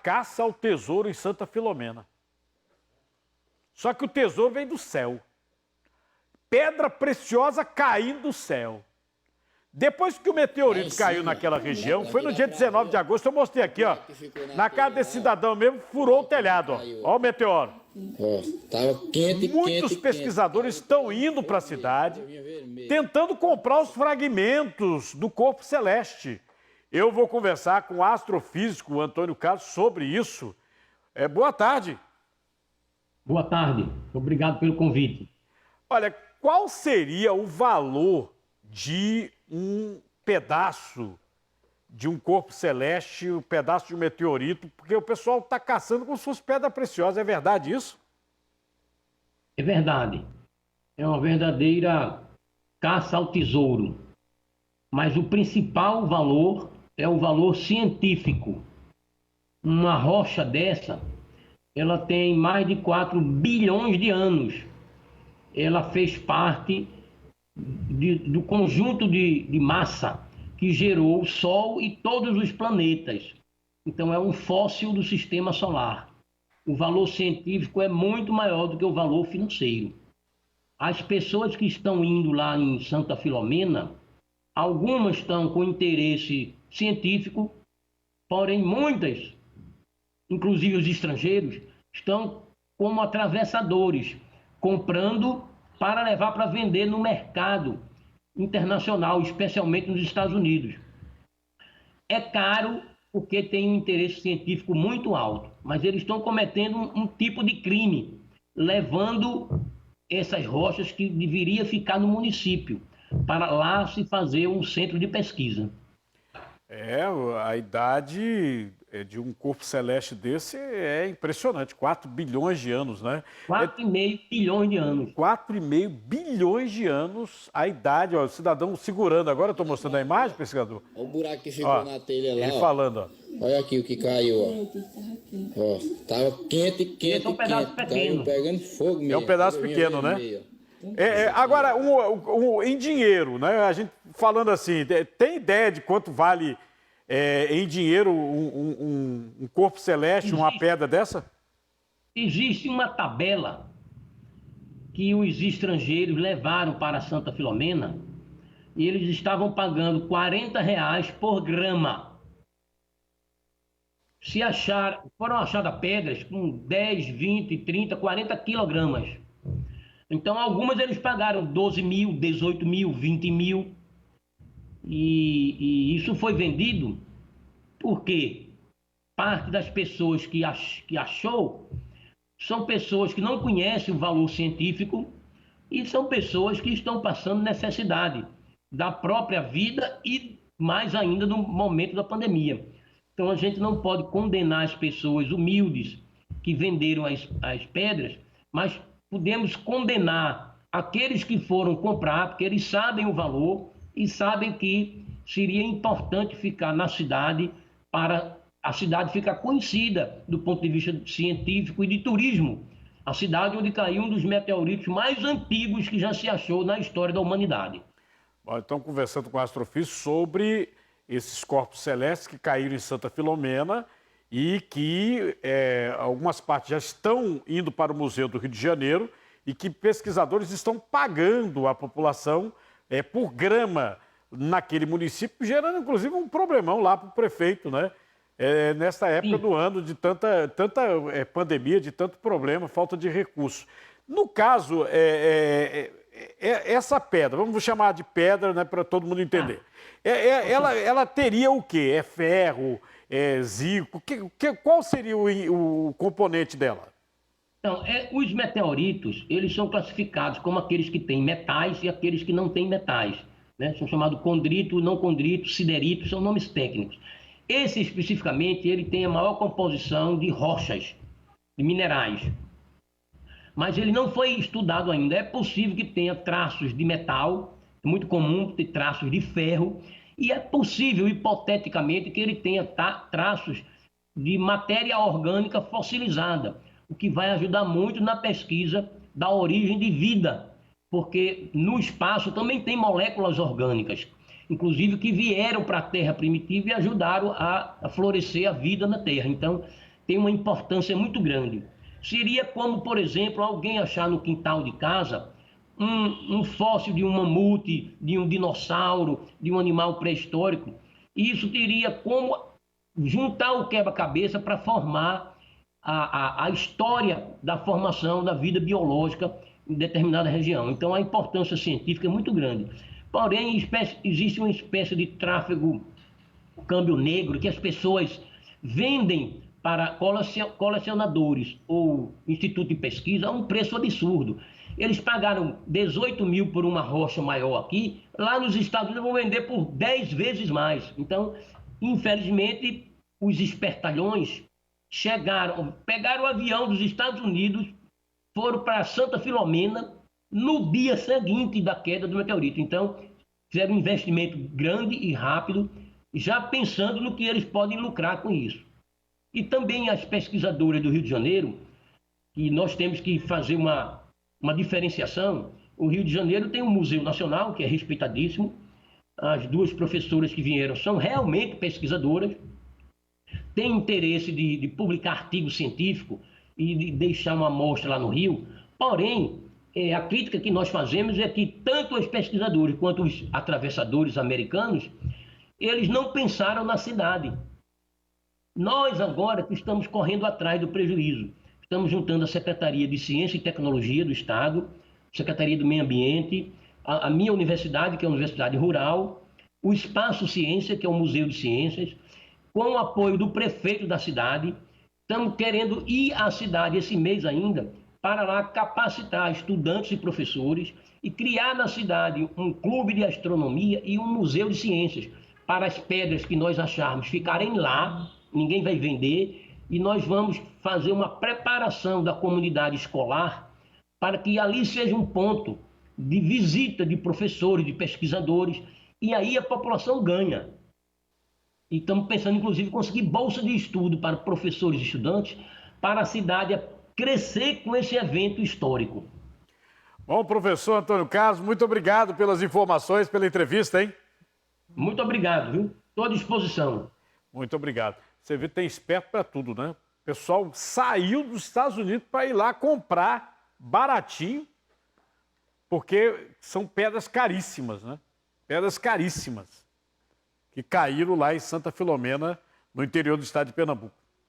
caça ao tesouro em Santa Filomena. Só que o tesouro vem do céu. Pedra preciosa caindo do céu. Depois que o meteorito caiu naquela região, foi no dia 19 de agosto, eu mostrei aqui, ó. Na casa desse cidadão mesmo, furou o telhado, ó. Ó o meteoro. Tava quente, Muitos pesquisadores estão indo para a cidade, tentando comprar os fragmentos do corpo celeste. Eu vou conversar com o astrofísico Antônio Carlos sobre isso. Boa tarde. Boa tarde. Obrigado pelo convite. Olha, qual seria o valor de um pedaço de um corpo celeste, um pedaço de um meteorito, porque o pessoal está caçando como se fosse pedra preciosa, é verdade isso? É verdade. É uma verdadeira caça ao tesouro. Mas o principal valor é o valor científico. Uma rocha dessa, ela tem mais de 4 bilhões de anos. Ela fez parte do conjunto de massa que gerou o Sol e todos os planetas. Então é um fóssil do sistema solar. O valor científico é muito maior do que o valor financeiro. As pessoas que estão indo lá em Santa Filomena, algumas estão com interesse científico, porém muitas, inclusive os estrangeiros, estão como atravessadores, comprando para levar para vender no mercado internacional, especialmente nos Estados Unidos. É caro porque tem um interesse científico muito alto, mas eles estão cometendo um tipo de crime, levando essas rochas que deveria ficar no município, para lá se fazer um centro de pesquisa. A idade de um corpo celeste desse é impressionante, 4 bilhões de anos, né? 4,5 bilhões de anos. 4,5 bilhões de anos a idade, ó, o cidadão segurando. Agora eu estou mostrando a imagem, pesquisador. Olha o buraco que ficou na telha lá. Ele falando, ó. Olha aqui o que caiu, ó. Tava quente. Esse é um pedaço pequeno. Caiu pegando fogo mesmo. É um pedaço pequeno, né? Agora, em dinheiro, né? A gente falando assim, tem ideia de quanto vale em dinheiro um corpo celeste, uma pedra dessa? Existe uma tabela que os estrangeiros levaram para Santa Filomena e eles estavam pagando R$ 40 por grama. Foram achadas pedras com 10, 20, 30, 40 quilogramas. Então, algumas eles pagaram 12 mil, 18 mil, 20 mil. E isso foi vendido porque parte das pessoas que achou são pessoas que não conhecem o valor científico e são pessoas que estão passando necessidade da própria vida e mais ainda no momento da pandemia. Então a gente não pode condenar as pessoas humildes que venderam as pedras, mas podemos condenar aqueles que foram comprar, porque eles sabem o valor e sabem que seria importante ficar na cidade para a cidade ficar conhecida do ponto de vista científico e de turismo. A cidade onde caiu um dos meteoritos mais antigos que já se achou na história da humanidade. Bom, então, conversando com o astrofísico sobre esses corpos celestes que caíram em Santa Filomena e que algumas partes já estão indo para o Museu do Rio de Janeiro e que pesquisadores estão pagando a população por grama naquele município, gerando inclusive um problemão lá para o prefeito, né? Nesta época do ano de tanta pandemia, de tanto problema, falta de recursos. No caso, essa pedra, vamos chamar de pedra, né, para todo mundo entender. Ela teria o quê? É ferro? É zinco? Qual seria o componente dela? Então, os meteoritos, eles são classificados como aqueles que têm metais e aqueles que não têm metais, né? São chamados condrito, não condrito, siderito, são nomes técnicos. Esse, especificamente, ele tem a maior composição de rochas, de minerais. Mas ele não foi estudado ainda. É possível que tenha traços de metal, é muito comum ter traços de ferro, e é possível, hipoteticamente, que ele tenha traços de matéria orgânica fossilizada, o que vai ajudar muito na pesquisa da origem de vida, porque no espaço também tem moléculas orgânicas, inclusive que vieram para a Terra primitiva e ajudaram a florescer a vida na Terra. Então, tem uma importância muito grande. Seria como, por exemplo, alguém achar no quintal de casa um fóssil de um mamute, de um dinossauro, de um animal pré-histórico. E isso teria como juntar o quebra-cabeça para formar a história da formação da vida biológica em determinada região. Então, a importância científica é muito grande. Porém, existe uma espécie de tráfego, câmbio negro, que as pessoas vendem para colecionadores ou instituto de pesquisa a um preço absurdo. Eles pagaram 18 mil por uma rocha maior aqui, lá nos Estados Unidos vão vender por 10 vezes mais. Então, infelizmente, os espertalhões pegaram o avião dos Estados Unidos, foram para Santa Filomena no dia seguinte da queda do meteorito. Então, fizeram um investimento grande e rápido, já pensando no que eles podem lucrar com isso. E também as pesquisadoras do Rio de Janeiro, e nós temos que fazer uma diferenciação. O Rio de Janeiro tem um Museu Nacional, que é respeitadíssimo. As duas professoras que vieram são realmente pesquisadoras, têm interesse de publicar artigo científico e de deixar uma amostra lá no Rio. Porém, a crítica que nós fazemos é que tanto os pesquisadores quanto os atravessadores americanos, eles não pensaram na cidade. Nós agora que estamos correndo atrás do prejuízo. Estamos juntando a Secretaria de Ciência e Tecnologia do Estado, Secretaria do Meio Ambiente, a minha universidade, que é a Universidade Rural, o Espaço Ciência, que é o Museu de Ciências, com o apoio do prefeito da cidade. Estamos querendo ir à cidade esse mês ainda, para lá capacitar estudantes e professores e criar na cidade um clube de astronomia e um museu de ciências, para as pedras que nós acharmos ficarem lá, ninguém vai vender, e nós vamos fazer uma preparação da comunidade escolar para que ali seja um ponto de visita de professores, de pesquisadores, e aí a população ganha. E estamos pensando, inclusive, em conseguir bolsa de estudo para professores e estudantes, para a cidade crescer com esse evento histórico. Bom, professor Antônio Carlos, muito obrigado pelas informações, pela entrevista, hein? Muito obrigado, viu? Estou à disposição. Muito obrigado. Você vê, tem esperto para tudo, né? O pessoal saiu dos Estados Unidos para ir lá comprar baratinho, porque são pedras caríssimas, né? Pedras caríssimas, que caíram lá em Santa Filomena, no interior do estado de Pernambuco.